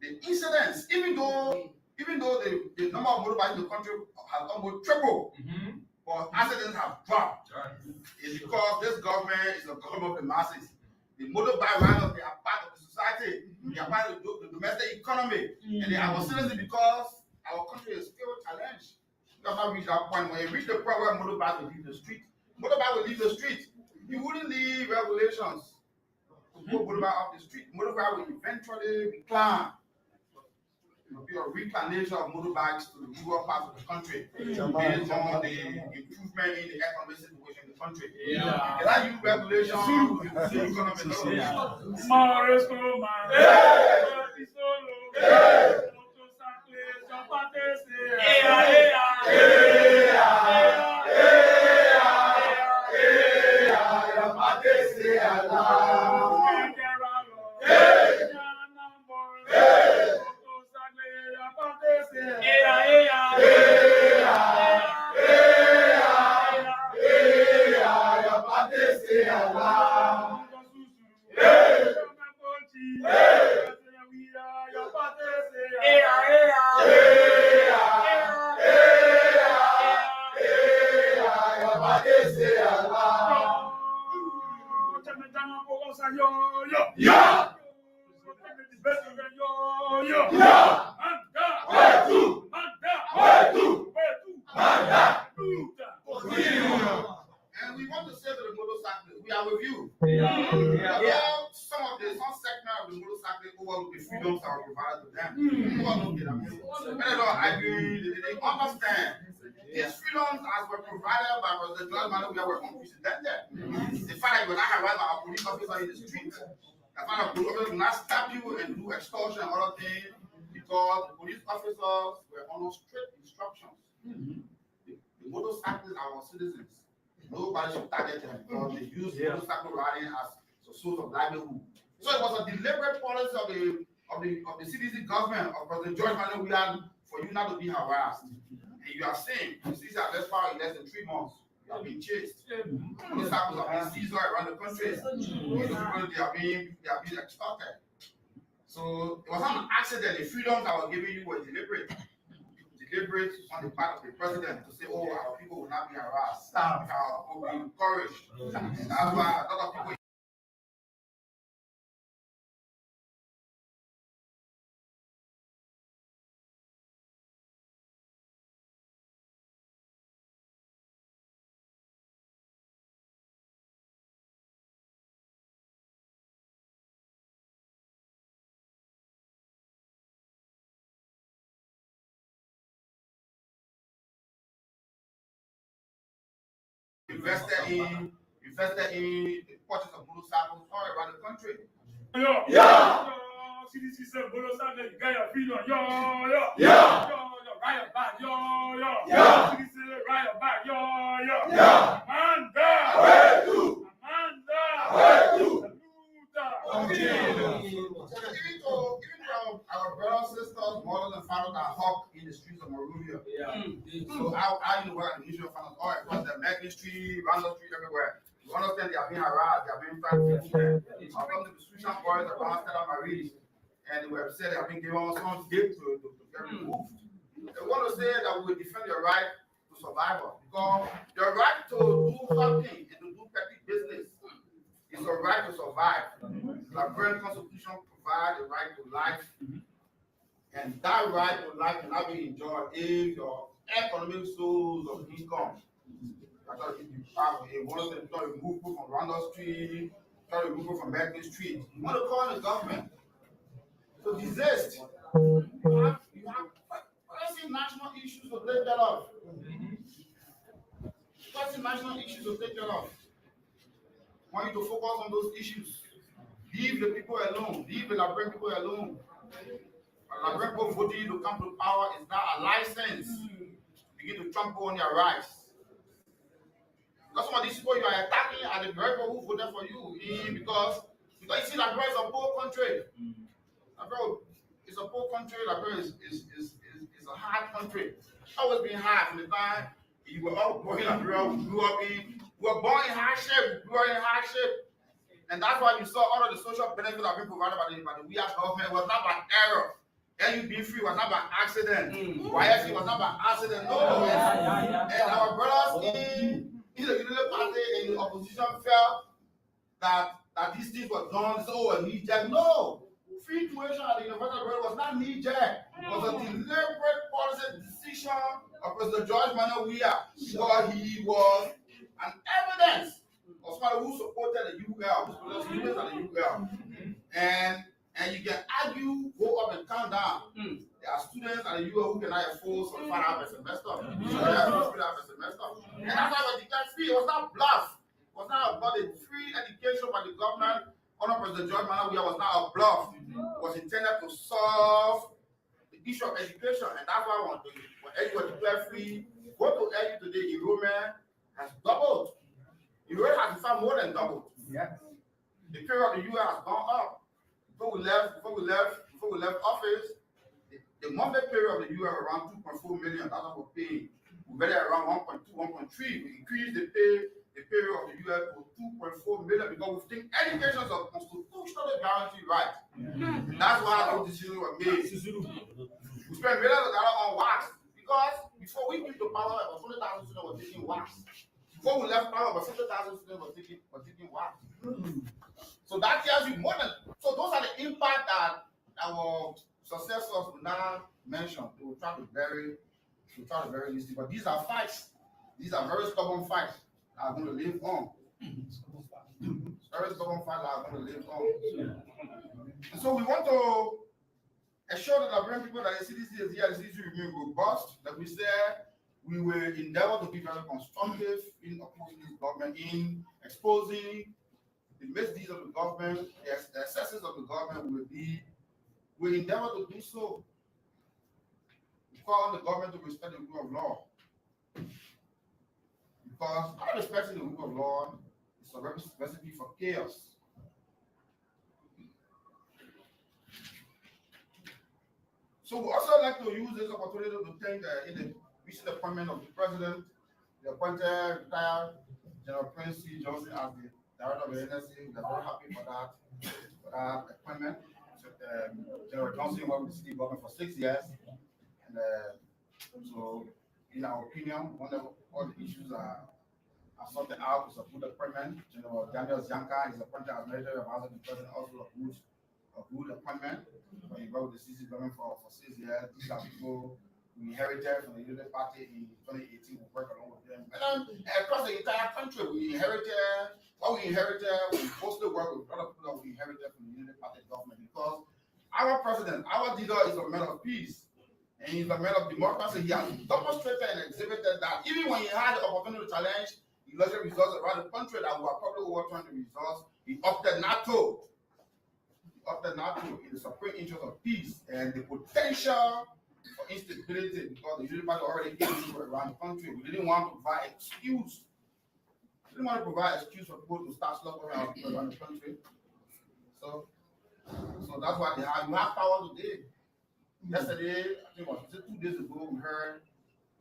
the incidents, even though the number of motorbikes in the country has almost tripled, but accidents have dropped. It's because this government is a government of the masses. The motorbike riders, they are part of the society, they are part of the domestic economy, and they are citizens because our country is still challenged. We have not reached that point. When you reach the point where motorbike will leave the street, you wouldn't leave regulations to put motorbike off the street. Motorbike will eventually recline. There will be a reclination of motorbikes to the rural parts of the country based on the improvement in the economic situation in the country. Can I use regulations to the And we want to say to the motorcyclists, we are with you. Some segment of the motorcyclists overlook the freedoms that are provided to them. Overlook it. They don't agree, they understand. These freedoms as were provided by the John Manuel were unprecedented. The fact that you will not have right by a police officer in the street, the fact that police officers will not stop you and do extortion and other things because the police officers were under strict instructions. The motorcyclists are our citizens. Nobody should target them because they use motorcycle riding as a source of livelihood. So it was a deliberate policy of the CDC government of President George Manuel for you not to be harassed. And you are saying, since our less power in less than 3 months, you are being chased. Motorcycles are being seized around the country. They are being extorted. So it was not an accident. The freedoms that were given you were deliberate on the part of the president to say, oh, our people will not be harassed. Our people will be encouraged. And that's why a lot of people invested in the purchase of motorcycles all around the country. CDC said motorcycle, you got your freedom. Riot back, CDC riot back, Amanda, Even to our brothers, sisters, mothers, and fathers that hawk in the streets of Monrovia. So I know where the issue of fathers all across the Macklin Street, Randall Street, everywhere. You understand they are being harassed, they are being tried. Some of the Susan boys around Stella Marie, and they were upset they have been given some gift to get removed. They want to say that we will defend your right to survival because your right to do something and to do petty business is a right to survive. The Liberian Constitution provides the right to life, and that right to life cannot be enjoyed if your economic source of income. You want to remove people from Randall Street, try to remove people from Macklin Street. You want to call the government to desist. You have pressing national issues to take care of. Pressing national issues to take care of. I want you to focus on those issues. Leave the people alone. Leave the Liberian people alone. The Liberian people voting to come to power is not a license. Begin to trample on their rights. That's why these people you are attacking are the very people who voted for you. Because you see Liberia is a poor country. Liberia is a poor country. Liberia is a hard country. Always been hard from the time you were all born in Liberia. We were born in hardship. We were in hardship. And that's why you saw all of the social benefits that have been provided by the we as government. It was not by error. AU being free was not by accident. YFC was not by accident. No. And our brothers in the Unity Party in the opposition felt that these things were done so knee-jerk. No. Free tuition at the University of was not knee-jerk. It was a deliberate policy decision of President George Manuel Weah, because he was an evidence of somebody who supported the UL, students at the UL. And you can argue, go up and come down. There are students at the UL who cannot afford some 5 hours a semester. And that's why we declared free. It was not bluff. It was not about the free education by the government. Under President George Manuel Weah was not a bluff. It was intended to solve the issue of education. And that's why when AU was declared free, go to AU today, enrollment has doubled. Enrollment has in fact more than doubled. Yes. The period of the UL has gone up. Before we left office, the monthly period of the UL around 2.4 million. That's what we're paying. We made it around 1.2, 1.3. We increased the period of the UL to 2.4 million because we think education is a constitutionally guaranteed right. That's why those decisions were made. We spent millions of dollars on wax because before we came to power, about 20,000 students were taking wax. Before we left power, about 50,000 students were taking wax. So that tells you more than. So those are the impact that our successors will now mention. They will try to bury this thing. But these are facts. These are very stubborn facts that are going to live on. Very stubborn facts that are going to live on. And so we want to assure the Liberian people that the CDC is here, the CDC remain robust. Like we said, we will endeavor to be very constructive in opposing this government, in exposing the misdeeds of the government, the excesses of the government we endeavor to do so. We call on the government to respect the rule of law. Because not respecting the rule of law is a recipe for chaos. So we also like to use this opportunity to thank in the recent appointment of the president, the appointed retired General Prince C. Johnson as the Director of the NSC. We are very happy for that appointment. General Johnson worked with the city government for 6 years. And so, in our opinion, whenever all the issues are sorted out, it's a good appointment. General Daniel Zianka is appointed as Military Advisor to the President, also a good appointment. When he worked with the CDC government for 6 years, these are people we inherited from the Unity Party in 2018. We worked along with them. And then across the entire country, we inherited, we mostly work with other people that we inherited from the Unity Party government, because our president, our leader is a man of peace. And he's a man of democracy. He has demonstrated and exhibited that even when he had the opportunity to challenge election results around the country that were probably overturned the results, he opted not to. In the supreme interest of peace and the potential for instability, because the Unity Party already gave people around the country. We didn't want to provide excuse. We didn't want to provide excuse for people to start slaughtering our people around the country. So that's why you have power today. Yesterday, I think it was 2 days ago, we heard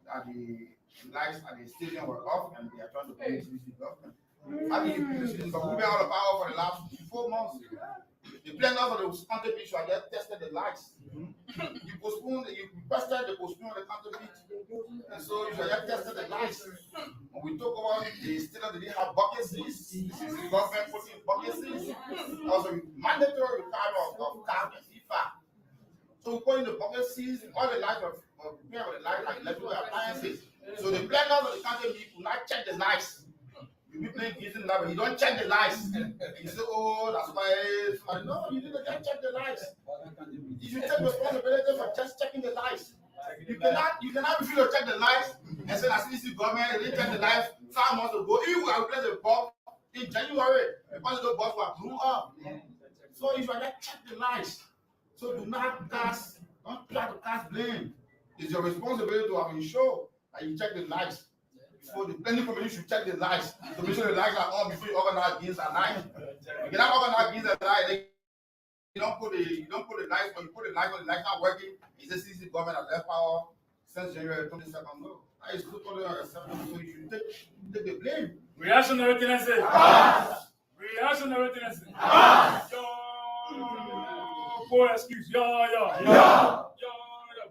that the lights at the stadium were off and they are trying to pay the CDC government. I mean, the CDC government out of power for the last 4 months. The planners of the county beach had just tested the lights. You requested the postpone the county beach. And so you just tested the lights. When we talk about the stadium, they didn't have bucket seats. This is the government putting bucket seats. That was a mandatory requirement of CAB and FIFA. So we put in the bucket seats, and all the lights were prepared with the lights like electrical appliances. So the planners of the county beach could not check the lights. You be playing games in the lab, but you don't check the lights. You say, oh, that's why it's fine. No, you didn't check the lights. You should take responsibility for just checking the lights. You cannot refuse to check the lights and say that CDC government they didn't check the lights 5 months ago. If we have replaced the bulb in January, because those bulbs were blew up. So you should just check the lights. So don't try to cast blame. It's your responsibility to have ensured that you check the lights. So the planning committee should check the lights to make sure the lights are on before you organize games at night. You cannot organize games at night. You don't put the lights, when you put the lights on, the lights not working. It's the CDC government has left power since January 22nd. No, that is totally unacceptable. So you should take the blame. Reactionary tendency. Reactionary tendency. poor excuse. Yeah.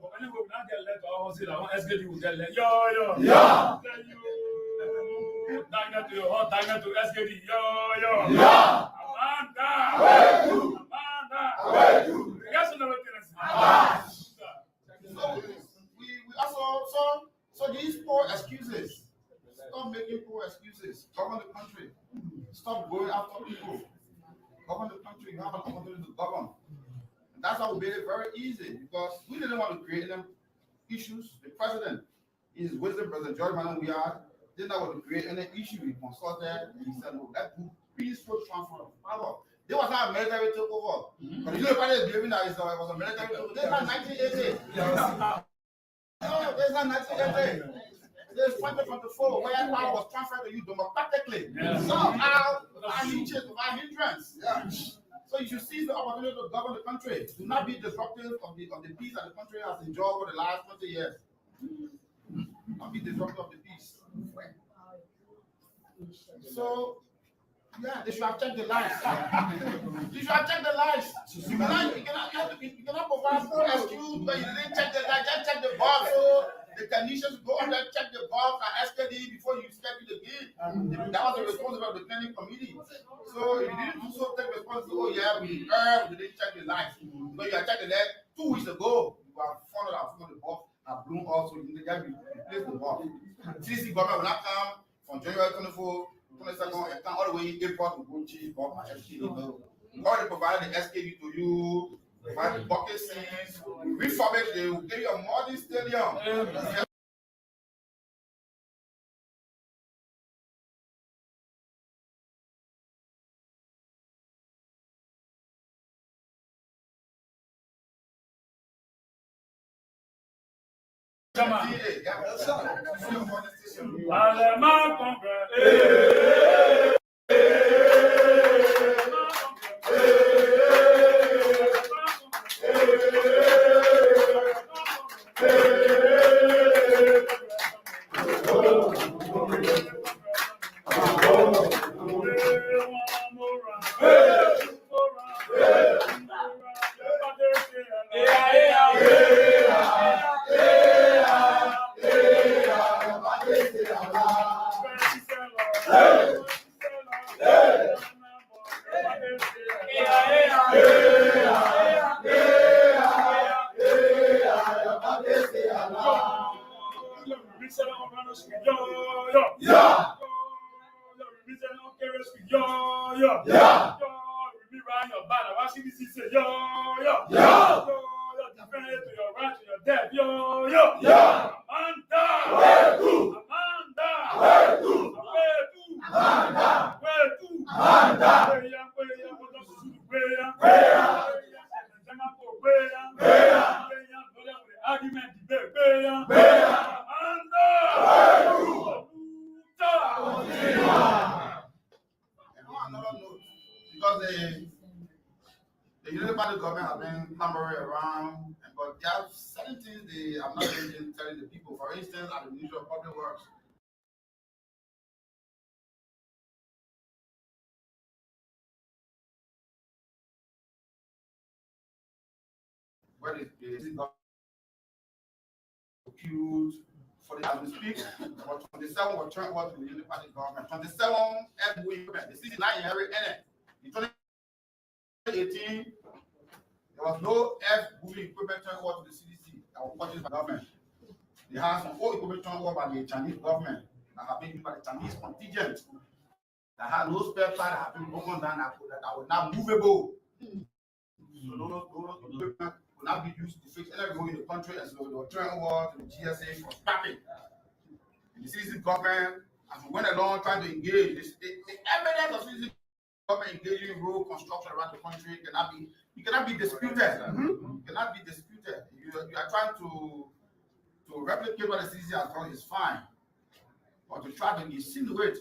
But anyway, we not get let all say that one SKD will get let. Yeah. Tell you, diner to your hot, diner to SKD. Yeah. Amanda. Yes, another thing. So we also so these poor excuses. Stop making poor excuses. Govern the country. Stop going after people. Govern the country. You have an opportunity to govern. And that's how we made it very easy because we didn't want to create them issues. The president, in his wisdom, President George Manuel Weah, did not want to create any issue. He consulted and he said, "No, let's do peaceful transfer of power." There was not a military takeover. But you know, everybody is believing that it was a military takeover. This is not 1980. No, this is not 1980. This is 2024, where power was transferred to you democratically. Somehow, by hindrance. So you should seize the opportunity to govern the country. Do not be disruptive of the peace that the country has enjoyed over the last 20 years. Not be disruptive of the peace. So, yeah, they should have checked the lights. You should have checked the lights. You cannot provide full excuse when you didn't check the lights. Just check the bulb. So the technicians go up there, check the bulb and SKD before you schedule the game. That was the responsibility of the planning committee. So if you didn't do so, take responsibility. Oh yeah, we didn't check the lights. Because you had checked the light 2 weeks ago. You have followed out the bulb and blown also. You replace the bulb. CDC government will not come from January 24. 22nd, and all the way in April to go cheese, but my SKD. We already provided the SKD to you, provide the bucket seats, refurbish, they will give you a modern stadium. The Unity Party government has been clambering around, but there are certain things they are not really telling the people. For instance, at the Ministry of Public Works, where the government accused for the as we speak, about 27 were turned over to the Unity Party government. 27 FBO equipment. The city not inherit any. In 2018, there was no F-moving equipment turned over to the CDC that was purchased by the government. They had some old equipment turned over by the Chinese government that have been used by the Chinese contingent that had no spare part that have been broken down that were not movable. So those equipment will not be used to fix anything in the country, and so they were turned over to the GSA for scrapping. The CDC government, as we went along trying to engage, the evidence of CDC government engaging in road construction around the country cannot be disputed. Cannot be disputed. You are trying to replicate what the CDC has done is fine, but to try to insinuate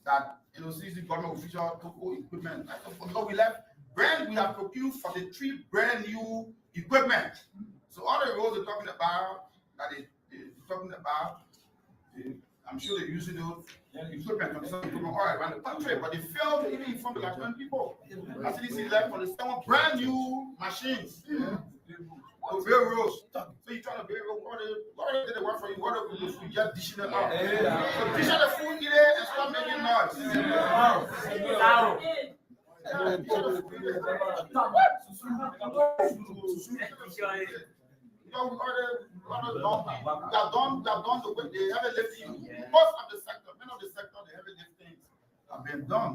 that CDC government official took old equipment, because we have procured 43 brand new equipment. So all the roads they're talking about, that is talking about, I'm sure they're using those equipment all around the country, but they failed to even inform the Liberian people. As CDC left for the 7 brand new machines. The railroads. So you try to railroad, what did they work for you? What did the food just dishing it out? So dish out the food, eat it, and start making noise. They've done the way they haven't lifting. Most of the sector, many of the sector, the heavy liftings have been done.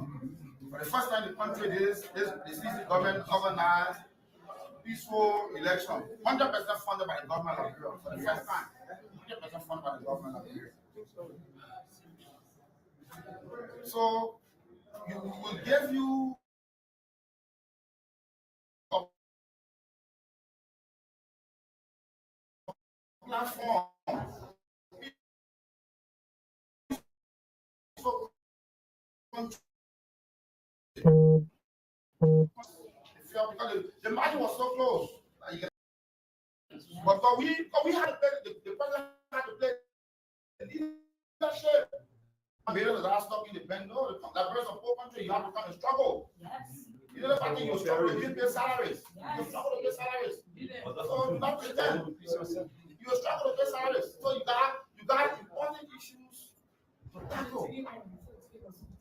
For the first time in the country, the CDC government organized peaceful election, 100% funded by the government of Liberia. For the first time, 100% funded by the government of Liberia. So, we will give you a platform. Because the margin was so close. But we had to play, the president had to play the leadership. Because I stopped in the bend, no, that person of poor country, you have to come and struggle. Yes. You know, the fact that you struggle to pay salaries. Yes. You struggle to pay salaries. So you not pretend. You struggle to pay salaries. So you got important issues to tackle.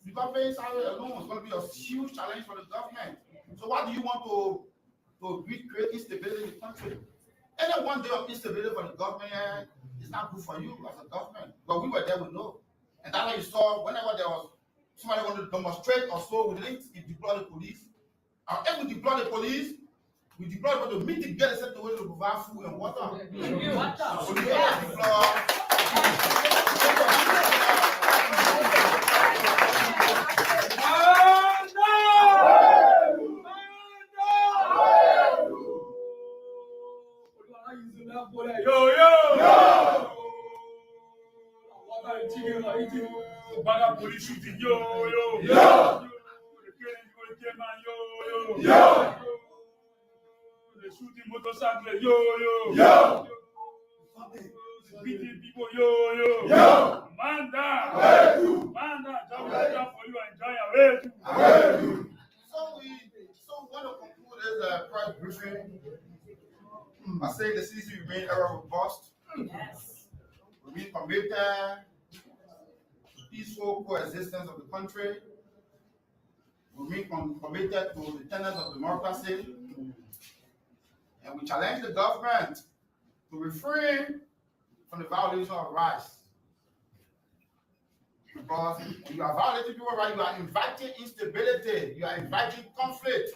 You got paying salary alone. It's going to be a huge challenge for the government. So why do you want to create instability in the country? Any one day of instability for the government is not good for you as a government. But we were there, we know. And that's why you saw whenever there was somebody wanted to demonstrate or so, we didn't deploy the police. And if we deploy the police, we deploy them to mitigate the situation to provide food and water. So we Baga police shooting, yo. The shooting motorcycle, yo. Beating people, yo. Manda, job for you, enjoy your way. So what to conclude is press briefing. I say the CDC remain ever robust. Yes. Remain committed to peaceful coexistence of the country. Remain committed to the tenets of democracy. And we challenge the government to refrain from the violation of rights. Because you are violating people's rights, you are inviting instability, you are inviting conflict.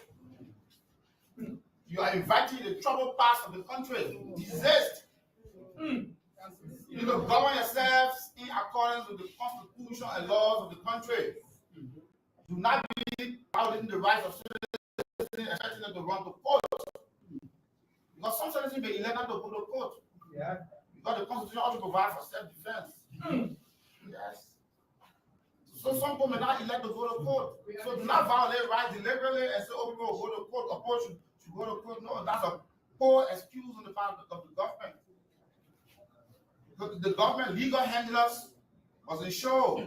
You are inviting the troubled parts of the country. Desist. You need to govern yourselves in accordance with the constitution and laws of the country. Do not be violating the rights of citizens, expecting them to run to court. Because some citizens may elect not to go to court. Yeah. Because the constitution also provides for self-defense. Yes. So some people may not elect to go to court. So do not violate rights deliberately and say, oh, people will go to court. Of course, should go to court. No, that's a poor excuse on the part of the government. Because the government legal handlers must ensure,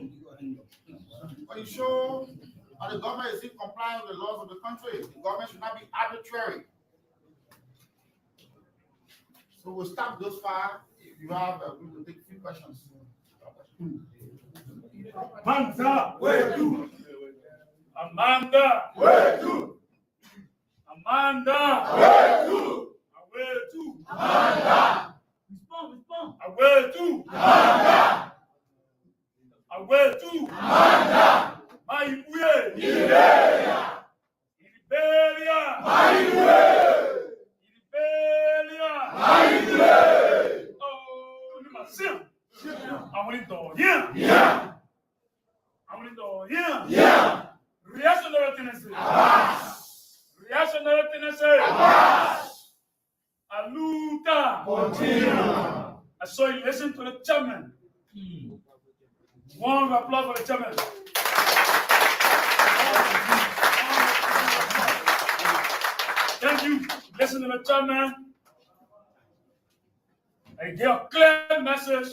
that the government is in compliance with the laws of the country. The government should not be arbitrary. So we'll stop those far. If you have, we will take a few questions. Amanda, where to? Amanda, where to? Amanda, where to? Where to? Amanda. Respond. Where to? Amanda. Where to? Amanda. My way. Liberia. My way. My way. Oh, you must sing. I want it all. Yeah. I want it all. Yeah. Reactionary tendency. Reactionary tendency. Aluta. Continue. I saw you listen to the chairman. One applause for the chairman. Thank you. Listen to the chairman. I give a clear message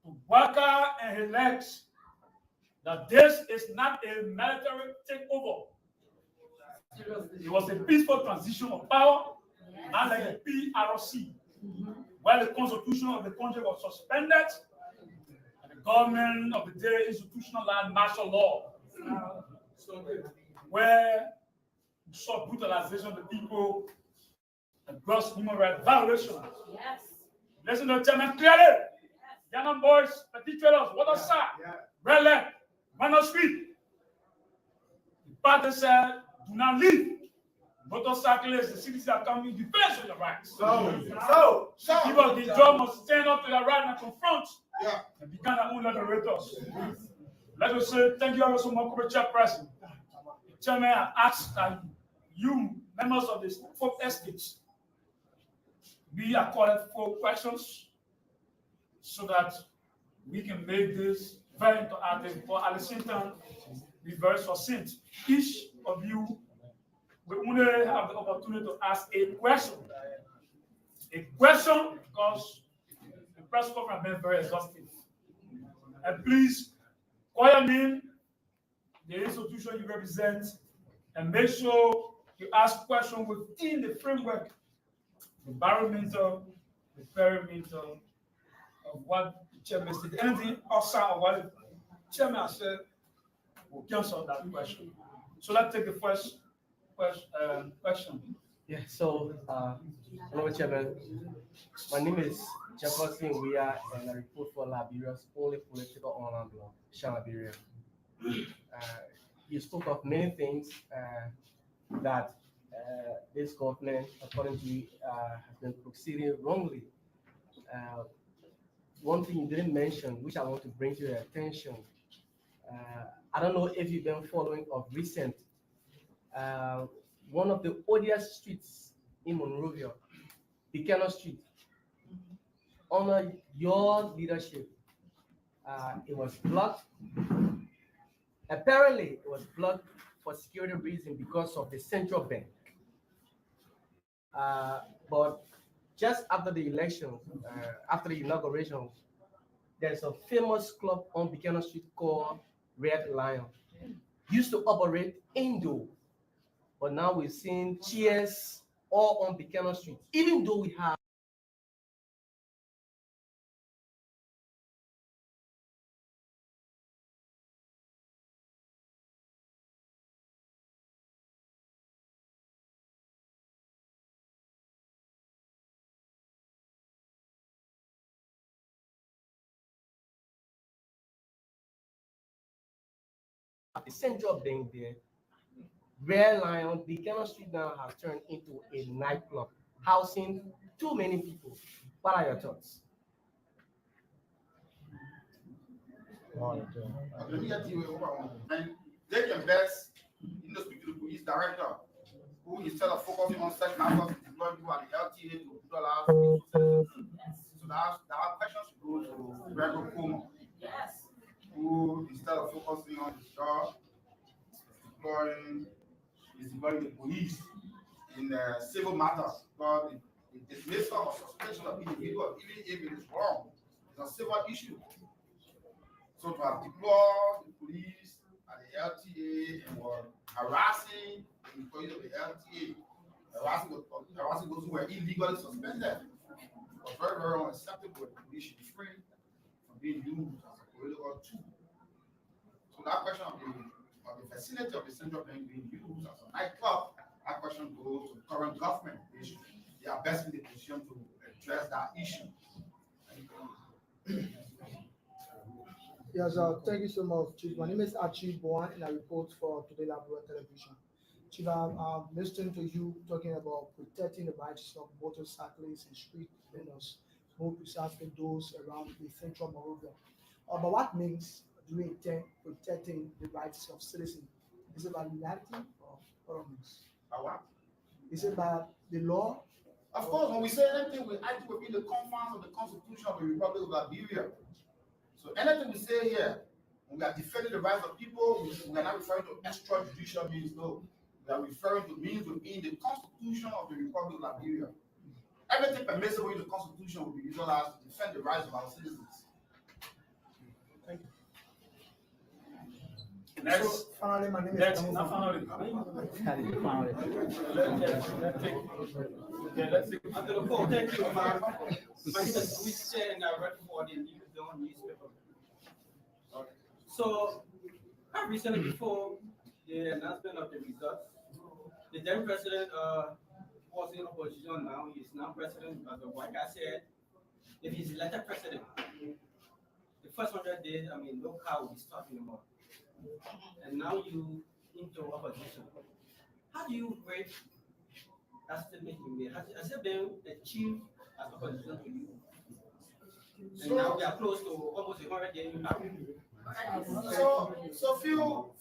to Waka and his legs that this is not a military takeover. It was a peaceful transition of power, not like a PRC, where the constitution of the country was suspended and the government of the day institutionalized martial law, where we saw brutalization of the people and gross human rights violations. Yes. Listen to the chairman clearly. Young boys, petite fellows, what a sir, red leg, run on street. The party said, do not leave. Motorcyclists, the CDC are coming in defense of your rights. So, People of the job must stand up to their right and confront and become their own liberators. Let us say thank you ever so much, corporate chairperson. The chairman asked that you, members of the folk estates, be accorded for questions so that we can make this very interactive, but at the same time, be very succinct. Each of you will only have the opportunity to ask a question. A question, because the press conference has been very exhaustive. And please call your name, the institution you represent, and make sure you ask questions within the framework, the environmental, the perimeter of what the chairman said. Anything outside of what the chairman said will cancel that question. So let's take the first question. Yeah, so, hello, Chairman. My name is Jefferson Weah, and I report for Liberia's only political online blog, Shan Liberia. You spoke of many things that this government, according to you, has been proceeding wrongly. One thing you didn't mention, which I want to bring to your attention, I don't know if you've been following of recent, one of the odious streets in Monrovia, Buchanan Street, under your leadership, it was blocked. Apparently, it was blocked for security reasons because of the central bank. But just after the election, after the inauguration, there's a famous club on Buchanan Street called Red Lion. Used to operate indoor, but now we're seeing cheers all on Buchanan Street, even though we have the central bank there. Red Lion, Buchanan Street now has turned into a nightclub, housing too many people. What are your thoughts? let me get you over one. And they can best, you know, speak to the police director, who instead of focusing on such matters, deploy people at the LTA to utilize. So that question should go to Gregor Kuma, Yes. who instead of focusing on his job, is deploying the police in civil matters. Because the dismissal or suspension of individual, even if it is wrong, it's a civil issue. So to have deployed the police at the LTA and were harassing the employees of the LTA, harassing those who were illegally suspended, was very, very unacceptable. The police should be free from being used as a political tool. So that question of the facility of the central bank being used as a nightclub, that question goes to the current government. They are best in the position to address that issue. Yes, thank you so much, Chief. My name is Archie Bowen, and I report for Today Labrador Television. Chief, I'm listening to you talking about protecting the rights of motorcyclists and street vendors, more precisely those around the central Monrovia. But what means do you intend protecting the rights of citizens? Is it by reality or means? By what? Is it by the law? Of course, when we say anything, we act within the confines of the Constitution of the Republic of Liberia. So anything we say here, when we are defending the rights of people, we are not referring to extrajudicial means, no. We are referring to means within the Constitution of the Republic of Liberia. Everything permissible in the Constitution will be utilized to defend the rights of our citizens. Next. So finally, my name is Next. Kamu Not from- finally. Let's take. Oh, thank you. My name is Luis and I work for the New Dawn newspaper. So, recently before the announcement of the results, the then president was in opposition now. He's now president, but like I said, if he's elected president, the first 100 days, look how he's talking about. And now you into opposition. How do you rate that statement you made? Has it been achieved as opposition to you? And now we are close to almost 100 days. So few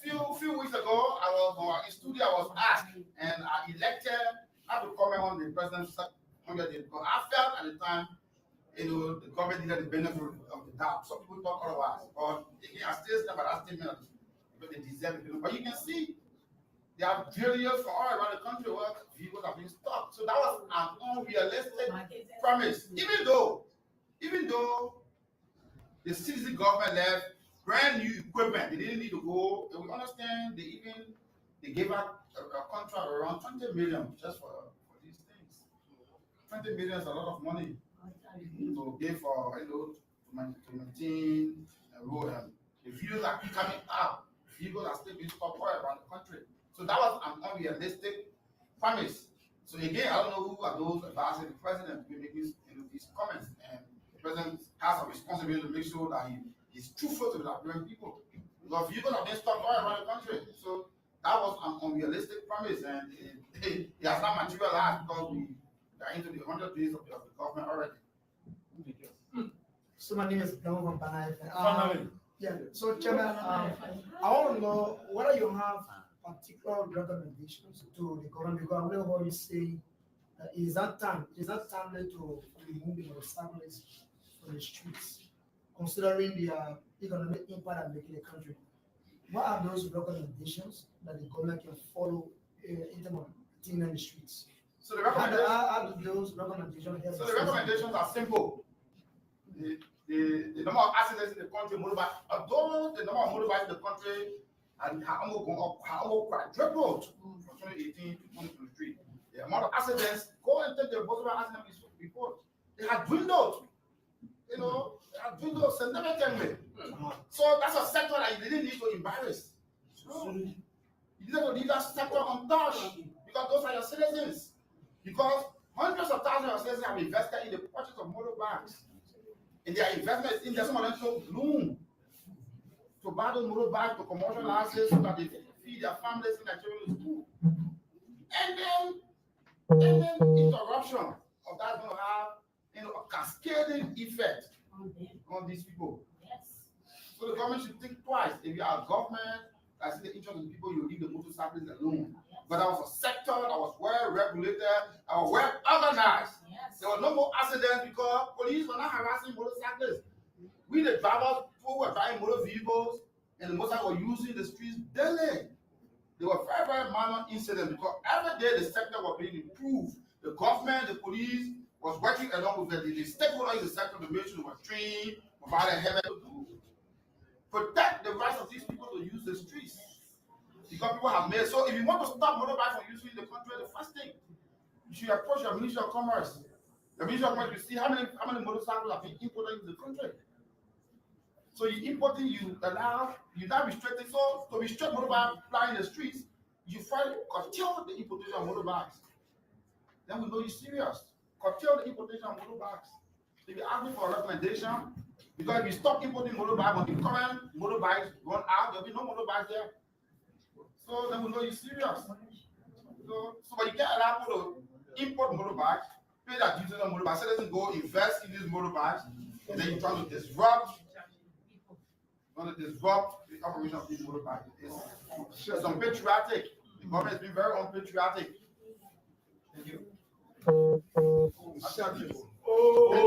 weeks ago, I was in studio. I was asked, and I elected. I have to comment on the president's 100 days because I felt at the time, the government needed the benefit of the doubt. Some people talk otherwise, but again, I still stand by that statement. But they deserve it. But you can see there are failures for all around the country where vehicles have been stopped. So that was an unrealistic promise. Even though the CDC government left brand new equipment, they didn't need to go. And we understand they gave out a contract around 20 million just for these things. 20 million is a lot of money to give for to maintain a road. And the vehicles are coming out. Vehicles are still being stopped all around the country. So that was an unrealistic promise. So again, I don't know who are those advising the president to make these comments. And the president has a responsibility to make sure that he's truthful to the Liberian people. Because vehicles have been stopped all around the country. So that was an unrealistic promise, and it has not materialized because we are into the 100 days of the government already. So my name is Kamu from Panay. Finally. Yeah. So Chairman, I want to know whether you have particular recommendations to the government, because I know what you say. Is that time to remove the motorcyclists from the streets, considering the economic impact and making the country? What are those recommendations that the government can follow in terms of cleaning the streets? So the How do those recommendations help? So the recommendations are simple. The number of accidents in the country, motorbike, although the number of motorbikes in the country and how quadrupled from 2018 to 2023. The amount of accidents, go and take the motorbike accident report. They have dwindled. They have dwindled significantly. So that's a sector that you didn't need to embarrass. No. You didn't leave that sector untouched because those are your citizens. Because hundreds of thousands of citizens have invested in the purchase of motorbikes. And their investments in there, some of them show bloom to buy those motorbikes, to commercialize it so that they feed their families and their children in school. And then interruption of that's going to have a cascading effect on these people. So the government should think twice. If you are a government that's in the interest of the people, you leave the motorcyclists alone. But that was a sector that was well regulated, that was well organized. There were no more accidents because police were not harassing motorcyclists. We, the drivers, who were driving motor vehicles, and the motorcycles were using the streets daily. There were very, very minor incidents because every day the sector was being improved. The government, the police was working along with the stakeholders in the sector to make sure they were trained, provided help to protect the rights of these people to use the streets. Because people have made so if you want to stop motorbikes from using the country, the first thing you should approach your Ministry of Commerce. The Ministry of Commerce will see how many motorcycles have been imported into the country. So you importing, you not restricting. So to restrict motorbikes flying in the streets, you first curtail the importation of motorbikes. Then we know you're serious. Curtail the importation of motorbikes. If you ask me for a recommendation, because if you stop importing motorbikes, when the current motorbikes run out, there'll be no motorbikes there. So then we know you're serious. So but you can't allow people to import motorbikes, pay that duty on motorbikes, so doesn't go invest in these motorbikes, and then you're trying to disrupt the operation of these motorbikes. It's unpatriotic. The government has been very unpatriotic. Thank you. Oh,